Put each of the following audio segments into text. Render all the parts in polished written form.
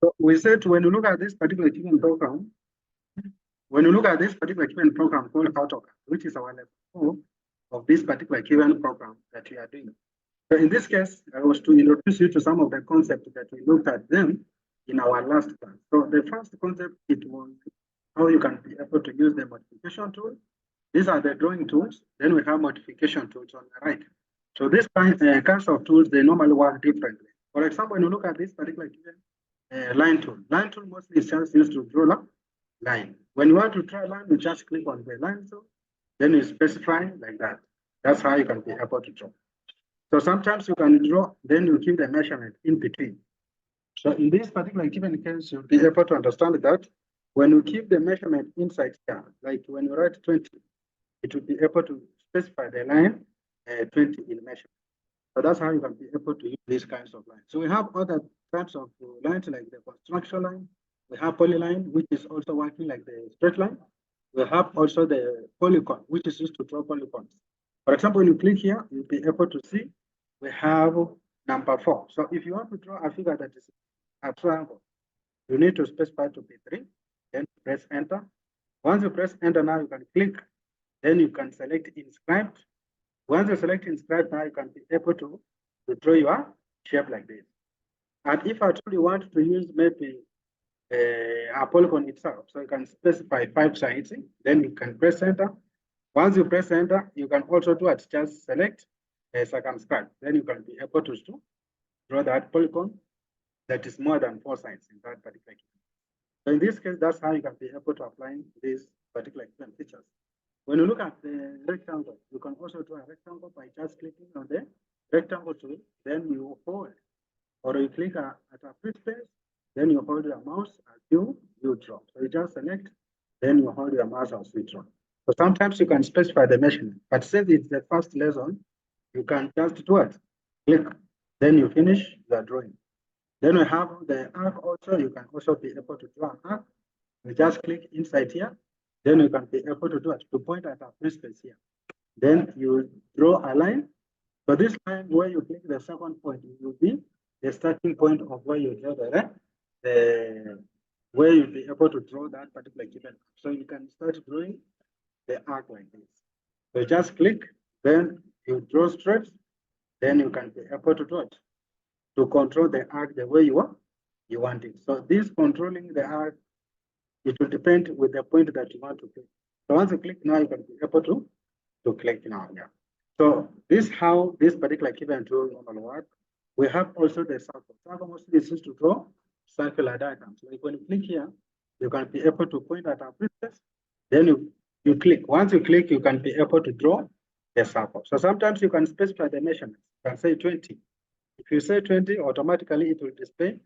So we said when you look at this particular given program, when you look at this particular given program called Autocad, which is our level 4 of this particular given program that we are doing. So in this case, I was to introduce you to some of the concepts that we looked at them in our last class. So the first concept, it was how you can be able to use the modification tool. These are the drawing tools. Then we have modification tools on the right. So these kinds of tools, they normally work differently. For example, when you look at this particular given line tool mostly is just used to draw a line. When you want to draw a line, you just click on the line tool, then you specify like that. That's how you can be able to draw. So sometimes you can draw, then you keep the measurement in between. So in this particular given case, you'll be able to understand that when you keep the measurement inside here, like when you write 20, it will be able to specify the line 20 in measurement. So that's how you can be able to use these kinds of lines. So we have other types of lines like the construction line. We have polyline, which is also working like the straight line. We have also the polygon, which is used to draw polygons. For example, when you click here, you'll be able to see we have number 4. So if you want to draw a figure that is a triangle, you need to specify to be 3, then press enter. Once you press enter, now you can click, then you can select inscribed. Once you select inscribed, now you can be able to draw your shape like this. And if at all you want to use maybe a polygon itself, so you can specify 5 sides, then you can press enter. Once you press enter, you can also do it, just select circumscribe. Then you can be able to draw that polygon that is more than 4 sides in that particular case. So in this case, that's how you can be able to apply these particular features. When you look at the rectangle, you can also draw a rectangle by just clicking on the rectangle tool, then you hold, or you click at a free space, then you hold your mouse as you draw. So you just select, then you hold your mouse as you draw. So sometimes you can specify the measurement, but since it's the first lesson, you can just do it. Click, then you finish the drawing. Then we have the arc also. You can also be able to draw an arc. You just click inside here. Then you can be able to do it to point at a free space here. Then you draw a line. So this line where you click the second point, it will be the starting point of where you draw where you'll be able to draw that particular given. So you can start drawing the arc like this. So just click, then you draw straight, then you can be able to draw it to control the arc the way you want it. So this controlling the arc, it will depend with the point that you want to click. So once you click now, you can be able to click now. Yeah. So this is how this particular given tool normally work. We have also the circle. Circle mostly is used to draw circular diagrams. Like when you click here, you can be able to point at a place. Then you click. Once you click, you can be able to draw the circle. So sometimes you can specify the measurements. You can say 20. If you say 20, automatically it will display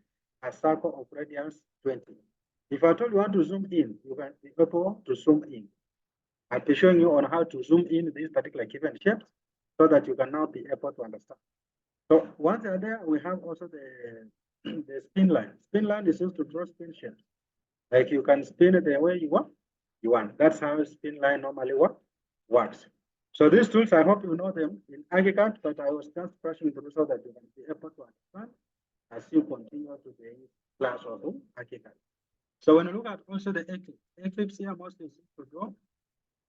a circle of radius 20. If at all you want to zoom in, you can be able to zoom in. I'll be showing you on how to zoom in these particular given shapes so that you can now be able to understand. So once you're there, we have also the spin line. Spin line is used to draw spin shapes. Like you can spin it the way you want. That's how spin line normally works. So these tools, I hope you know them in Autocad, but I was just brushing through so that you can be able to understand as you continue to the class of Autocad. So when you look at also the eclipse here, mostly is to draw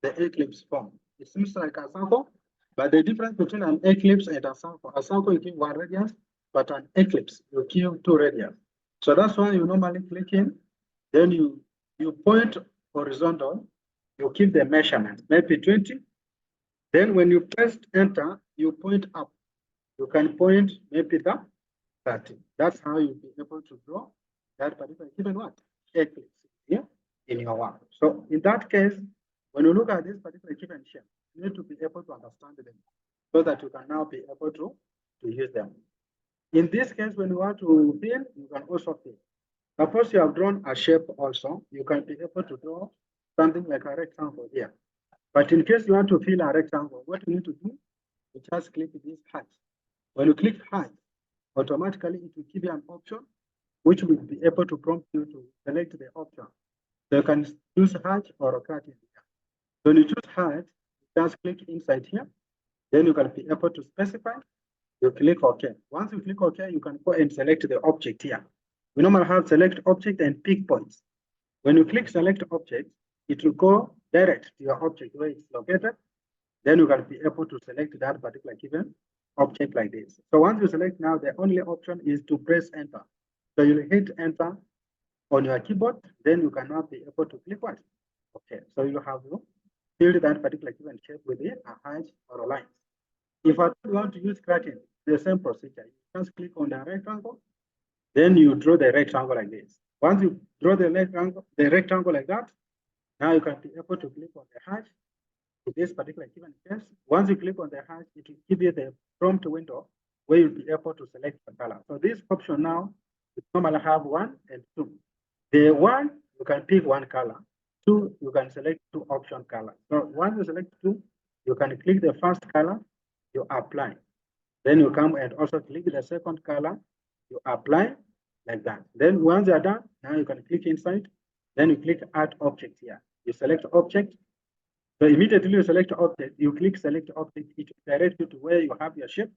the eclipse form. It seems like a circle, but the difference between an eclipse and a circle you give 1 radius, but an eclipse you give 2 radius. So that's why you normally click in, then you point horizontal, you keep the measurement, maybe 20. Then when you press enter, you point up. You can point maybe the 30. That's how you'll be able to draw that particular given what? Eclipse here in your work. So in that case, when you look at this particular given shape, you need to be able to understand them so that you can now be able to use them. In this case, when you want to fill, you can also fill. Suppose you have drawn a shape also, you can be able to draw something like a rectangle here. But in case you want to fill a rectangle, what you need to do, you just click this hatch. When you click hatch, automatically it will give you an option which will be able to prompt you to select the option. So you can choose hatch or curtain. So when you choose hatch, you just click inside here. Then you can be able to specify. You click OK. Once you click OK, you can go and select the object here. we normally have select object and pick points. When you click select object, it will go direct to your object where it's located. Then you can be able to select that particular given object like this. So once you select now, the only option is to press enter. So you'll hit enter on your keyboard, then you can now be able to click what? Okay, so you have to fill that particular given shape with a hash or a line. If I want to use gradient, the same procedure. You just click on the rectangle, then you draw the rectangle like this. Once you draw the rectangle like that, now you can be able to click on the hash in this particular given case. Once you click on the hash, it will give you the prompt window where you'll be able to select the color. So this option now, you normally have 1 and 2. The 1, you can pick one color. 2, you can select 2 option colors. So once you select 2, you can click the first color, you apply. Then you come and also click the second color, you apply like that. Then once you're done, now you can click inside. Then you click add object here. You select object. So immediately you select object, you click select object, it will direct you to where you have your shape.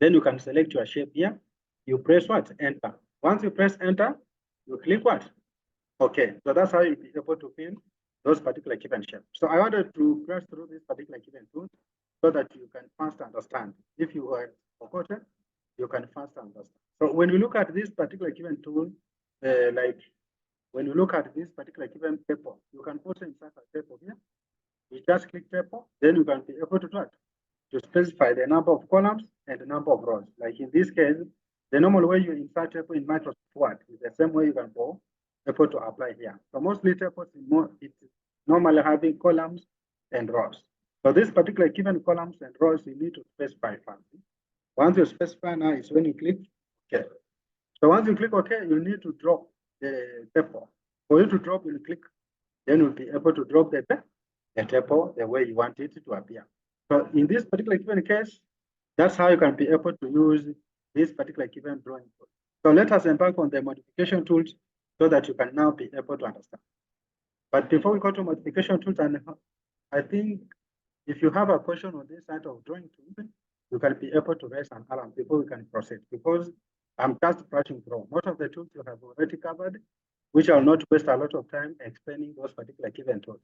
Then you can select your shape here. You press what? Enter. Once you press enter, you click what? Okay. So that's how you'll be able to fill those particular given shapes. So I wanted to press through this particular given tool so that you can first understand. If you were forgotten, you can first understand. So when we look at this particular given tool, like when you look at this particular given paper, you can also insert a paper here. You just click paper, then you can be able to do it, to specify the number of columns and the number of rows. Like in this case, the normal way you insert table in Microsoft Word is the same way you can go able to apply here. So mostly tables it's normally having columns and rows. So this particular given columns and rows, you need to specify first. Once you specify now is when you click OK. So once you click OK, you need to drop the table. For you to drop, you click, then you'll be able to drop the table the way you want it to appear. So in this particular given case, that's how you can be able to use this particular given drawing tool. So let us embark on the modification tools so that you can now be able to understand. But before we go to modification tools, and I think if you have a question on this side of drawing tools, you can be able to raise an alarm before we can proceed, because I'm just brushing through. Most of the tools you have already covered, which I'll not waste a lot of time explaining those particular given tools.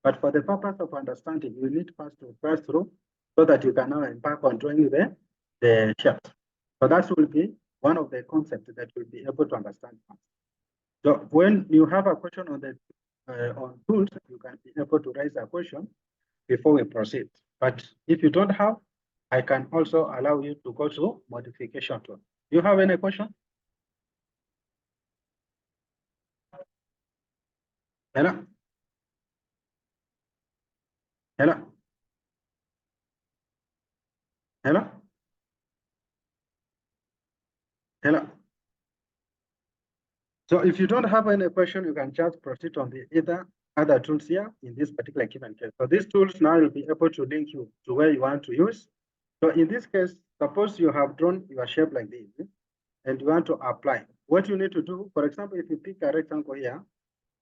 But for the purpose of understanding, you need first to brush through so that you can now embark on drawing the shapes. So that will be one of the concepts that you'll be able to understand. So when you have a question on the on tools, you can be able to raise a question before we proceed. But if you don't have, I can also allow you to go to modification tool. Do you have any question? Hello? Hello? Hello? Hello? So if you don't have any question, you can just proceed on the either other tools here in this particular given case. So these tools now will be able to link you to where you want to use. So in this case, suppose you have drawn your shape like this and you want to apply. What you need to do, for example, if you pick a rectangle here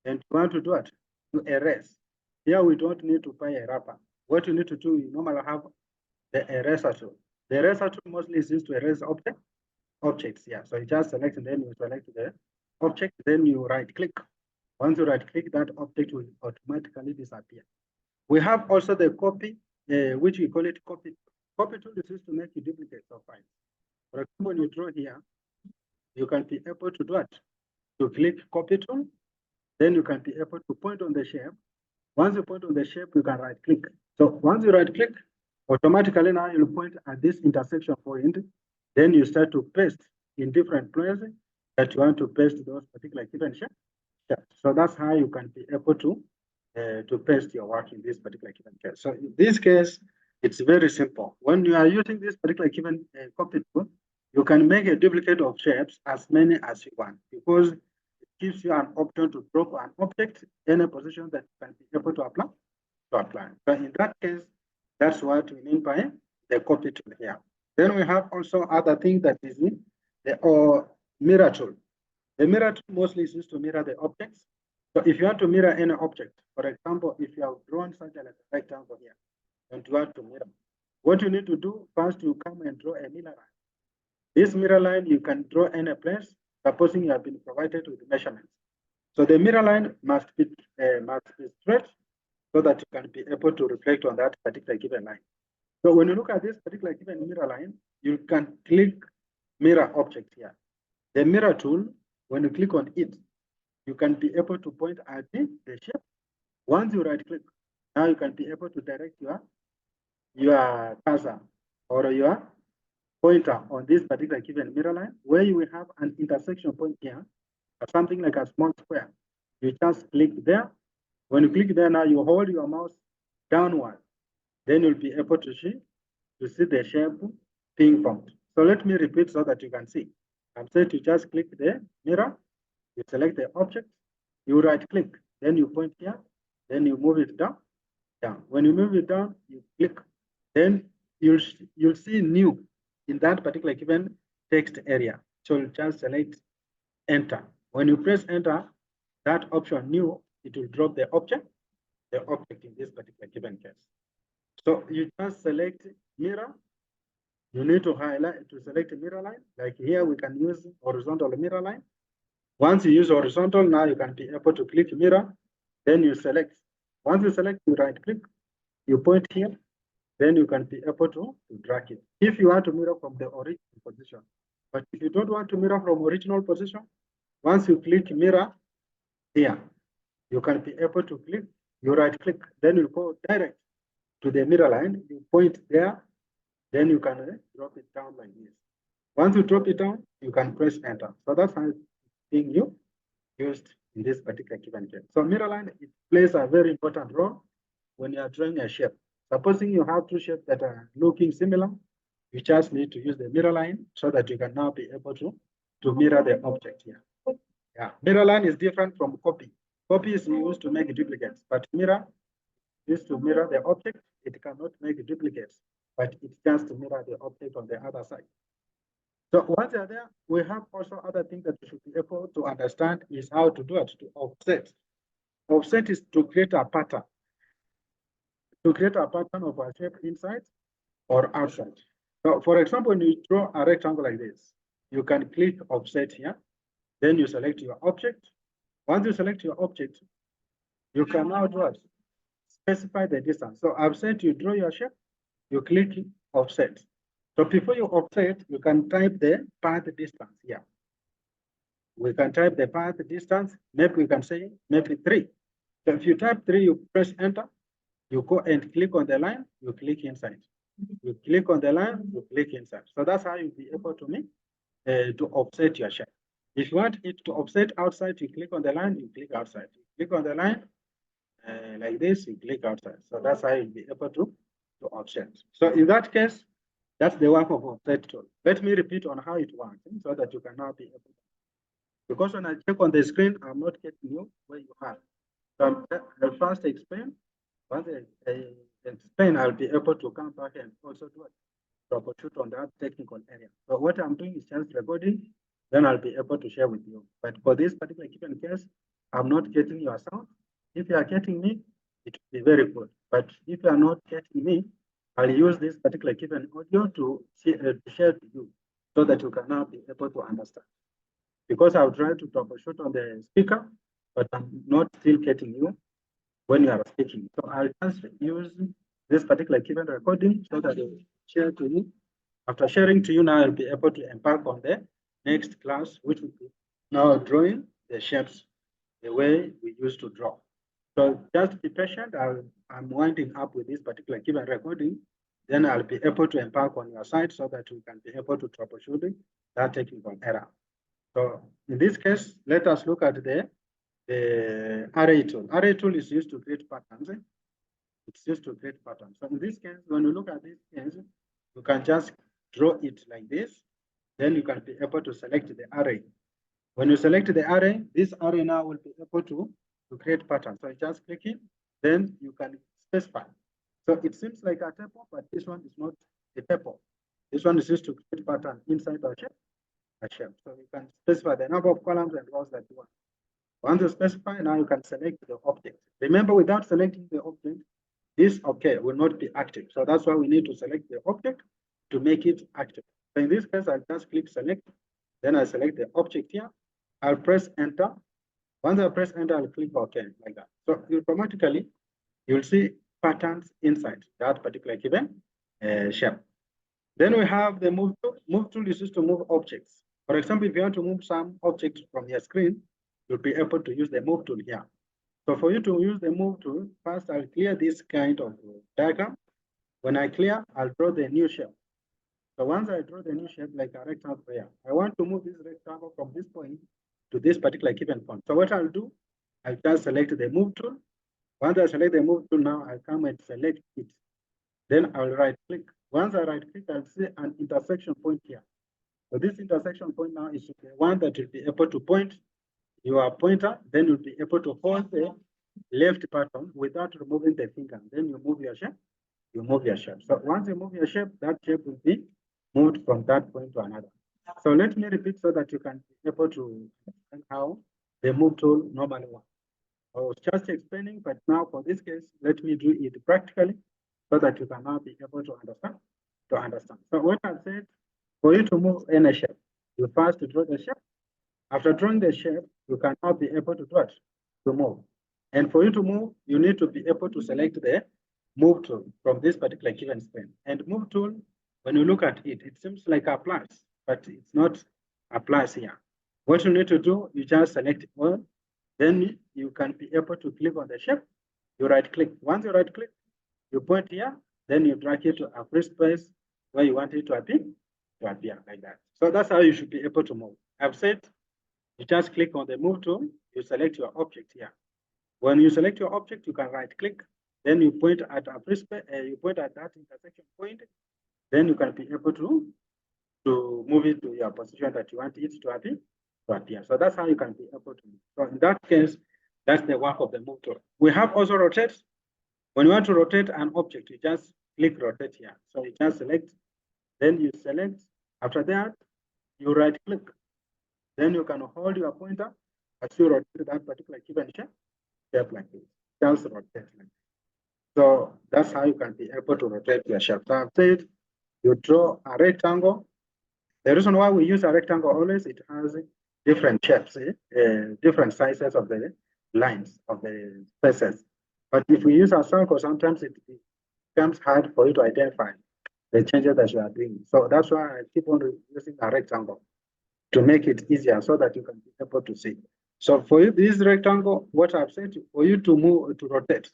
and you want to do it, to erase. Here we don't need to buy a wrapper. What you need to do, you normally have the eraser tool. The eraser tool mostly is used to erase objects here. So you just select and then you select the object, then you right click. Once you right click, that object will automatically disappear. We have also the copy, which we call it copy. Copy tool is used to make duplicates of files. For example, when you draw here, you can be able to do it. You click copy tool, then you can be able to point on the shape. Once you point on the shape, you can right click. So once you right click, automatically now you'll point at this intersection point. Then you start to paste in different places that you want to paste those particular given shapes. So that's how you can be able to paste your work in this particular given case. So in this case, it's very simple. When you are using this particular given copy tool, you can make a duplicate of shapes as many as you want, because it gives you an option to drop an object in a position that you can be able to apply. So in that case, that's what we mean by the copy tool here. Then we have also other things that is in the mirror tool. The mirror tool mostly is used to mirror the objects. So if you want to mirror any object, for example, if you have drawn something like a rectangle here, and you want to mirror, what you need to do first, you come and draw a mirror line. This mirror line you can draw any place. supposing you have been provided with measurements. So the mirror line must be straight so that you can be able to reflect on that particular given line. So when you look at this particular given mirror line, you can click mirror object here. The mirror tool, when you click on it, you can be able to point at the shape. Once you right click, now you can be able to direct your cursor or your pointer on this particular given mirror line, where you will have an intersection point here, or something like a small square. You just click there. When you click there, now you hold your mouse downward. Then you'll be able to see the shape being formed. So let me repeat so that you can see. I'm saying to just click the mirror, you select the object, you right click, then you point here, then you move it down. When you move it down, you click, then you'll see new in that particular given text area. So you just select enter. When you press enter, that option new, it will drop the object in this particular given case. So you just select mirror. You need to highlight to select a mirror line. Like here, we can use horizontal mirror line. Once you use horizontal, now you can be able to click mirror. Then you select. Once you select, you right click, you point here, then you can be able to drag it. If you want to mirror from the original position, but if you don't want to mirror from original position, once you click mirror here, you can be able to click, you right click, then you go direct to the mirror line, you point there, then you can drop it down like this. Once you drop it down, you can press enter. So that's how it's being used in this particular given case. So mirror line, it plays a very important role when you are drawing a shape. Supposing you have two shapes that are looking similar, you just need to use the mirror line so that you can now be able to mirror the object here. Yeah, mirror line is different from copy. Copy is used to make duplicates, but mirror is to mirror the object. It cannot make duplicates, but it's just to mirror the object on the other side. So once you're there, we have also other things that you should be able to understand is how to do it, to offset. Offset is to create a pattern. To create a pattern of a shape inside or outside. So for example, when you draw a rectangle like this, you can click offset here. Then you select your object. Once you select your object, you can now draw it. Specify the distance. So I've said you draw your shape, you click offset. So before you offset, you can type the path distance here. We can type the path distance. Maybe we can say maybe 3. So if you type 3, you press enter. You go and click on the line, you click inside. You click on the line, you click inside. So that's how you'll be able to offset your shape. If you want it to offset outside, you click on the line, you click outside. You click on the line like this, you click outside. So that's how you'll be able to offset. So in that case, that's the work of offset tool. Let me repeat on how it works so that you can now be able to. Because when I check on the screen, I'm not getting you where you are. So I'll first explain. Once I explain, I'll be able to come back and also do a troubleshoot on that technical area. So what I'm doing is just recording, then I'll be able to share with you. But for this particular given case, I'm not getting your sound. If you are getting me, it will be very good. But if you are not getting me, I'll use this particular given audio to share to you so that you can now be able to understand. Because I'll try to troubleshoot on the speaker, but I'm not still getting you when you are speaking. So I'll just use this particular given recording so that I will share to you. After sharing to you now, I'll be able to embark on the next class, which will be now drawing the shapes the way we used to draw. So just be patient. I'm winding up with this particular given recording. Then I'll be able to embark on your side so that we can be able to troubleshoot that technical error. So in this case, let us look at the array tool. Array tool is used to create patterns. It's used to create patterns. So in this case, when you look at this case, you can just draw it like this. Then you can be able to select the array. When you select the array, this array now will be able to create patterns. So you just click it, then you can specify. So it seems like a table, but this one is not a table. This one is used to create pattern inside a shape. So you can specify the number of columns and rows that you want. Once you specify, now you can select the object. Remember, without selecting the object, this will not be active. So that's why we need to select the object to make it active. So in this case, I'll just click select. Then I select the object here. I'll press enter. Once I press enter, I'll click OK like that. So automatically, you'll see patterns inside that particular given shape. Then we have the move tool. Move tool is used to move objects. For example, if you want to move some objects from your screen, you'll be able to use the move tool here. So for you to use the move tool, first I'll clear this kind of diagram. When I clear, I'll draw the new shape. So once I draw the new shape like a rectangle here, I want to move this rectangle from this point to this particular given point. So what I'll do, I'll just select the move tool. Once I select the move tool now, I'll come and select it. Then I'll right click. Once I right click, I'll see an intersection point here. So this intersection point now is the one that will be able to point your pointer, then you'll be able to hold the left button without removing the finger. Then you move your shape, you move your shape. So once you move your shape, that shape will be moved from that point to another. So let me repeat so that you can be able to understand how the move tool normally works. I was just explaining, but now for this case, let me do it practically so that you can now be able to understand. So what I said, for you to move any shape, you first draw the shape. After drawing the shape, you can now be able to do it, to move. And for you to move, you need to be able to select the move tool from this particular given screen. And move tool, when you look at it, it seems like a plus, but it's not a plus here. What you need to do, you just select all, then you can be able to click on the shape, you right click. Once you right click, you point here, then you drag it to a free space where you want it to appear like that. So that's how you should be able to move. I've said you just click on the move tool, you select your object here. When you select your object, you can right click, then you point at a free space, you point at that intersection point, then you can be able to move it to your position that you want it to appear. So that's how you can be able to move. So in that case, that's the work of the move tool. We have also rotate. When you want to rotate an object, you just click rotate here. So you just select, then you select. After that, you right click. Then you can hold your pointer as you rotate that particular given shape like this. Just rotate like this. So that's how you can be able to rotate your shape. So I've said you draw a rectangle. The reason why we use a rectangle always, it has different shapes, different sizes of the lines of the spaces. But if we use a circle, sometimes it becomes hard for you to identify the changes that you are doing. So that's why I keep on using a rectangle to make it easier so that you can be able to see. So for you, this rectangle, what I've said, for you to move, to rotate,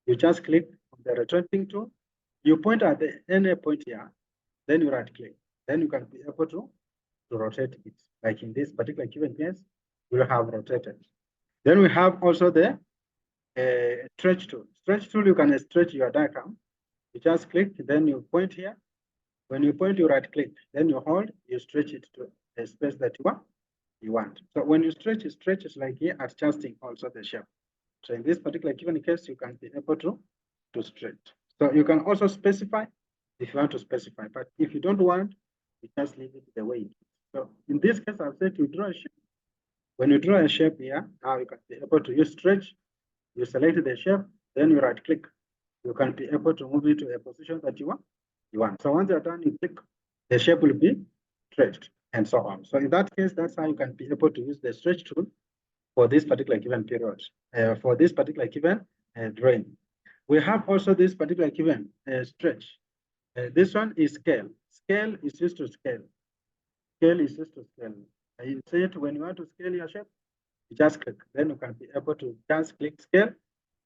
you just click on the rotating tool. You point at any point here, then you right click. Then you can be able to rotate it. Like in this particular given case, we have rotated. Then we have also the stretch tool. Stretch tool, you can stretch your diagram. You just click, then you point here. When you point, you right click, then you hold, you stretch it to the space that you want. So when you stretch, it stretches like here, adjusting also the shape. So in this particular given case, you can be able to stretch. So you can also specify if you want to specify, but if you don't want, you just leave it the way it is. So in this case, I've said you draw a shape. When you draw a shape here, now you can be able to use stretch. You select the shape, then you right click. You can be able to move it to a position that you want. So once you're done, you click, the shape will be stretched and so on. So in that case, that's how you can be able to use the stretch tool for this particular given period, for this particular given drawing. We have also this particular given stretch. This one is scale. Scale is used to scale. Scale is used to scale. You say it when you want to scale your shape, you just click. Then you can be able to just click scale.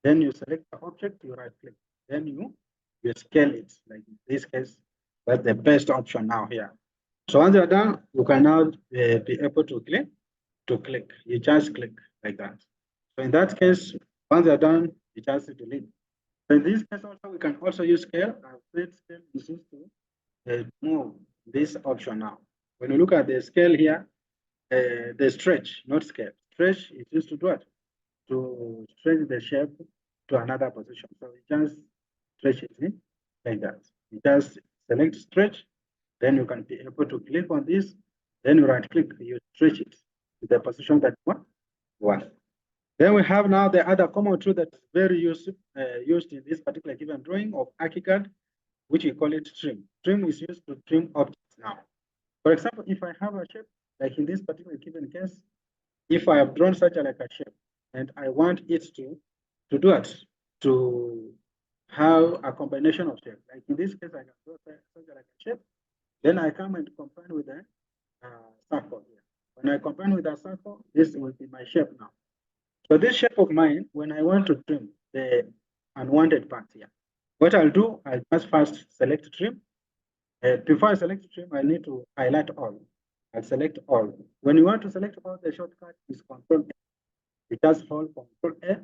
Then you select the object, you right click. Then you scale it. Like in this case, that's the best option now here. So once you're done, you can now be able to click. You just click like that. So in that case, once you're done, you just delete. So in this case also, we can also use scale. I've said scale is used to move this option now. When you look at the scale here, the stretch, not scale. Stretch is used to do it, to stretch the shape to another position. So you just stretch it like that. You just select stretch, then you can be able to click on this, then you right click, you stretch it to the position that you want. Then we have now the other common tool that's very used in this particular given drawing of Autocad, which we call it trim. Trim is used to trim objects now. For example, if I have a shape Like in this particular given case, if I have drawn such a shape and I want it to do it, to have a combination of shapes. Like in this case, I can draw such a shape. Then I come and combine with a circle here. When I combine with a circle, this will be my shape now. So this shape of mine, when I want to trim the unwanted parts here, what I'll do, I'll just first select trim. Before I select trim, I need to highlight all. I'll select all. When you want to select all, the shortcut is Control A. You just hold Control A,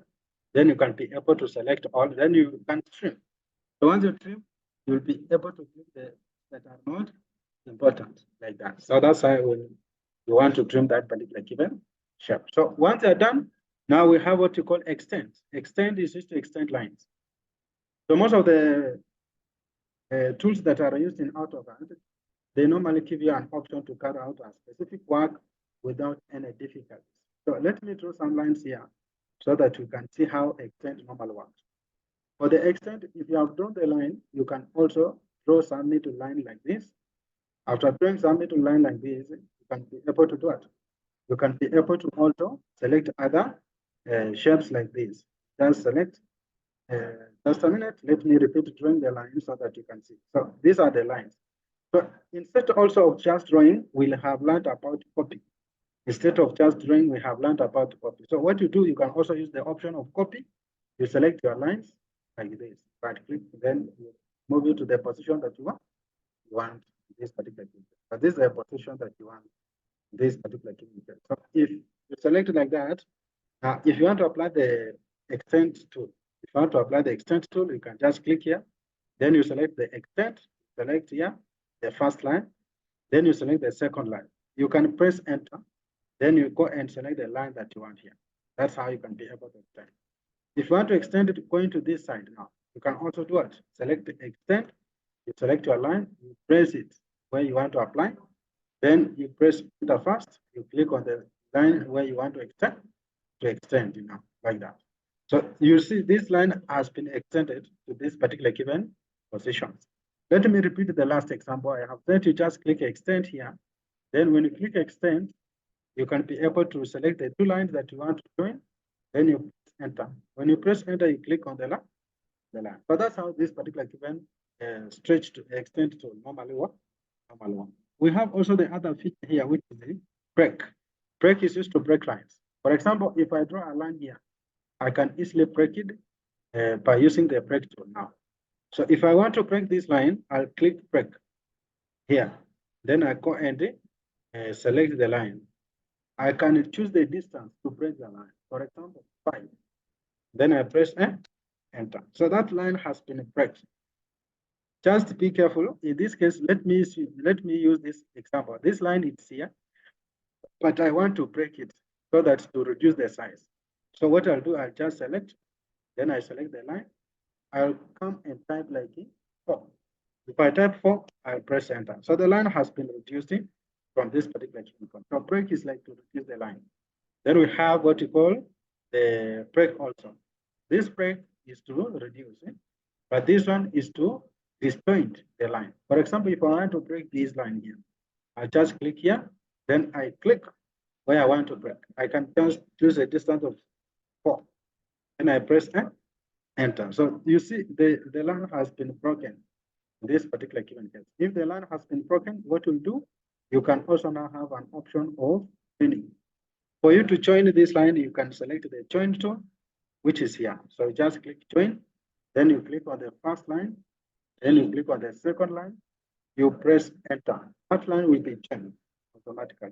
then you can be able to select all, then you can trim. So once you trim, you'll be able to trim the that are not important, like that. So that's why when you want to trim that particular given shape. So once they're done, now we have what you call extend. Extend is used to extend lines. So most of the tools that are used in Autocad, they normally give you an option to carry out a specific work without any difficulties. So let me draw some lines here so that you can see how extend normally works. For the extend, if you have drawn the line, you can also draw some little line like this. After drawing some little line like this, you can be able to do it. You can be able to also select other shapes like this. Just select, just a minute, let me repeat drawing the line so that you can see. So these are the lines. So instead also of just drawing, we'll have learned about copy. Instead of just drawing, we have learned about copy. So what you do, you can also use the option of copy. You select your lines like this, right click, then you move it to the position that you want this particular thing. But this is the position that you want this particular thing. So if you select it like that, if you want to apply the extend tool, if you want to apply the extend tool, you can just click here. Then you select the extend, select here the first line, then you select the second line. You can press enter, then you go and select the line that you want here. That's how you can be able to extend. If you want to extend it going to this side now, you can also do it. Select the extend, you select your line, you press it where you want to apply, then you press enter first, you click on the line where you want to extend, like that. So you see this line has been extended to this particular given position. Let me repeat the last example I have said. You just click extend here. Then when you click extend, you can be able to select the two lines that you want to join. Then you press enter. When you press enter, you click on the line. So that's how this particular given stretch to extend to normally work. We have also the other feature here, which is the break. Break is used to break lines. For example, if I draw a line here, I can easily break it by using the break tool now. So if I want to break this line, I'll click break here. Then I go and select the line. I can choose the distance to break the line. For example, 5. Then I press enter. So that line has been broken. Just be careful. In this case, let me use this example. This line is here, but I want to break it so that to reduce the size. So what I'll do, I'll just select, then I select the line. I'll come and type like 4. If I type 4, I'll press enter. So the line has been reduced from this particular point. So break is like to reduce the line. Then we have what you call the break also. This break is to reduce it, but this one is to disjoint the line. For example, if I want to break this line here, I just click here, then I click where I want to break. I can just choose a distance of 4, and I press enter. So you see the line has been broken in this particular given case. If the line has been broken, what you'll do, you can also now have an option of joining. For you to join this line, you can select the join tool, which is here. So just click join, then you click on the first line, then you click on the second line, you press enter. That line will be joined automatically.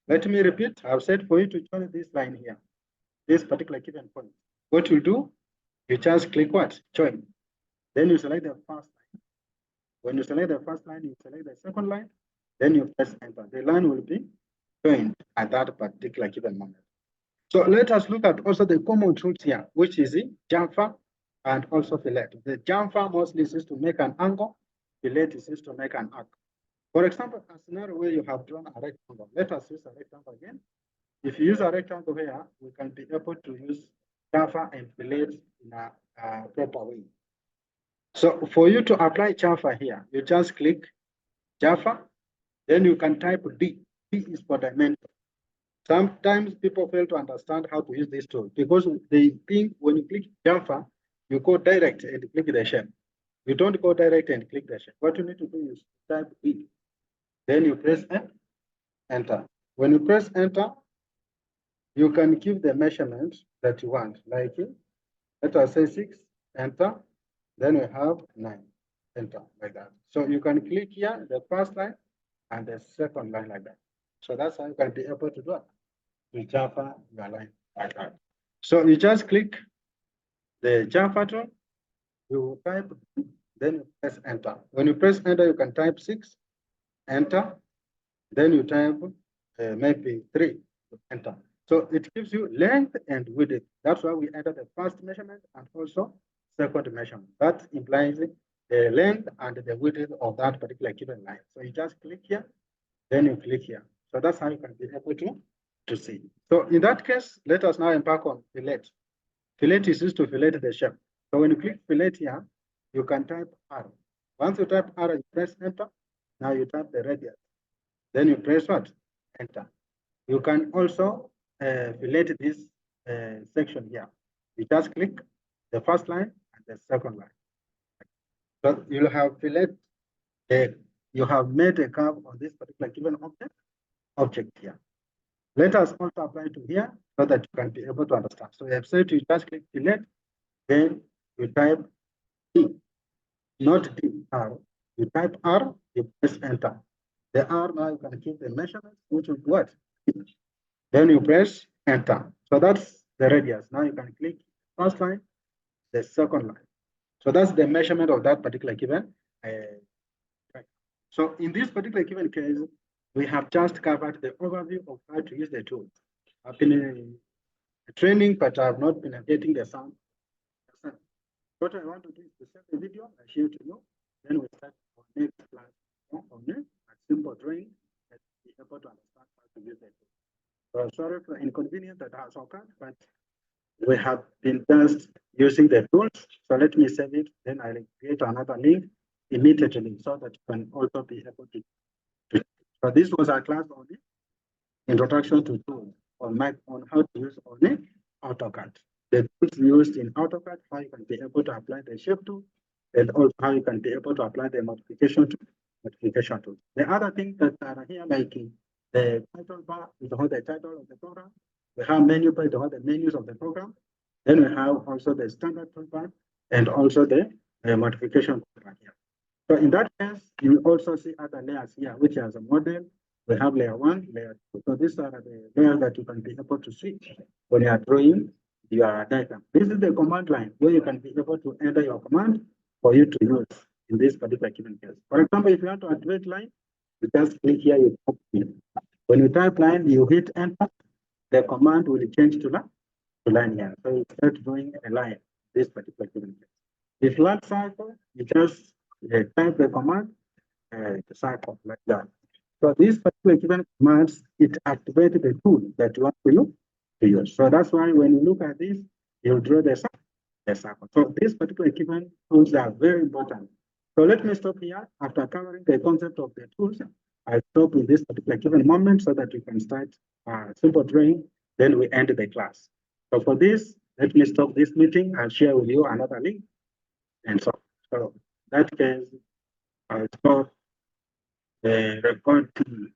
Let me repeat. I've said for you to join this line here, this particular given point. What you do, you just click what? Join. Then you select the first line. When you select the first line, you select the second line, then you press enter. The line will be joined at that particular given moment. So let us look at also the common tools here, which is the chamfer and also fillet. The chamfer mostly is used to make an angle, fillet is used to make an arc. For example, a scenario where you have drawn a rectangle. Let us use a rectangle again. If you use a rectangle here, we can be able to use chamfer and fillet in a proper way. So for you to apply chamfer here, you just click chamfer, then you can type D. D is for dimension. Sometimes people fail to understand how to use this tool because they think when you click Java, you go direct and click the shell. You don't go direct and click the shell. What you need to do is type D. Then you press enter. When you press enter, you can give the measurement that you want. Like let us say 6, enter. Then we have 9, enter, like that. So you can click here, the first line and the second line like that. So that's how you can be able to do it. To Java your line like that. So you just click the Java tool, you type, then you press enter. When you press enter, you can type 6, enter. Then you type maybe 3, enter. So it gives you length and width. That's why we enter the first measurement and also second measurement. That implies the length and the width of that particular given line. So you just click here, then you click here. So that's how you can be able to see. So in that case, let us now embark on fillet. Fillet is used to fillet the shape. So when you click fillet here, you can type R. Once you type R, you press enter. Now you type the radius. Then you press what? Enter. You can also fillet this section here. You just click the first line and the second line. So you'll have fillet, you have made a curve on this particular given object here. Let us also apply to here so that you can be able to understand. So you have said you just click fillet, then you type D, not D, R. You type R, you press enter. The R now you can keep the measurement, which will be what? Then you press enter. So that's the radius. Now you can click first line, the second line. So that's the measurement of that particular given. So in this particular given case, we have just covered the overview of how to use the tool. I've been in training, but I've not been getting the sound. What I want to do is to save the video, I share to you, then we start our next class on a simple drawing that be able to understand how to use the tool. So sorry for inconvenience that has occurred, but we have been just using the tools. So let me save it, then I'll create another link immediately so that you can also be able to. So this was our class on the introduction to tools on how to use only AutoCAD. The tools used in AutoCAD, how you can be able to apply the shape tool, and also how you can be able to apply the modification tool. The other things that are here, like the title bar, is the title of the program. We have menu bar, the menus of the program. Then we have also the standard toolbar and also the modification toolbar here. So in that case, you also see other layers here, which has a model. We have layer 1, layer 2. So these are the layers that you can be able to switch when you are drawing your diagram. This is the command line where you can be able to enter your command for you to use in this particular given case. For example, if you want to activate line, you just click here, you type it. When you type line, you hit enter, the command will change to line here. So you start drawing a line, this particular given case. If you want cycle, you just type the command, cycle like that. So these particular given commands, it activates the tool that you want to use. So that's why when you look at this, you draw the circle. So these particular given tools are very important. So let me stop here. After covering the concept of the tools, I'll stop in this particular given moment so that we can start simple drawing. Then we end the class. So for this, let me stop this meeting and share with you another link. And so that case, I'll stop the recording.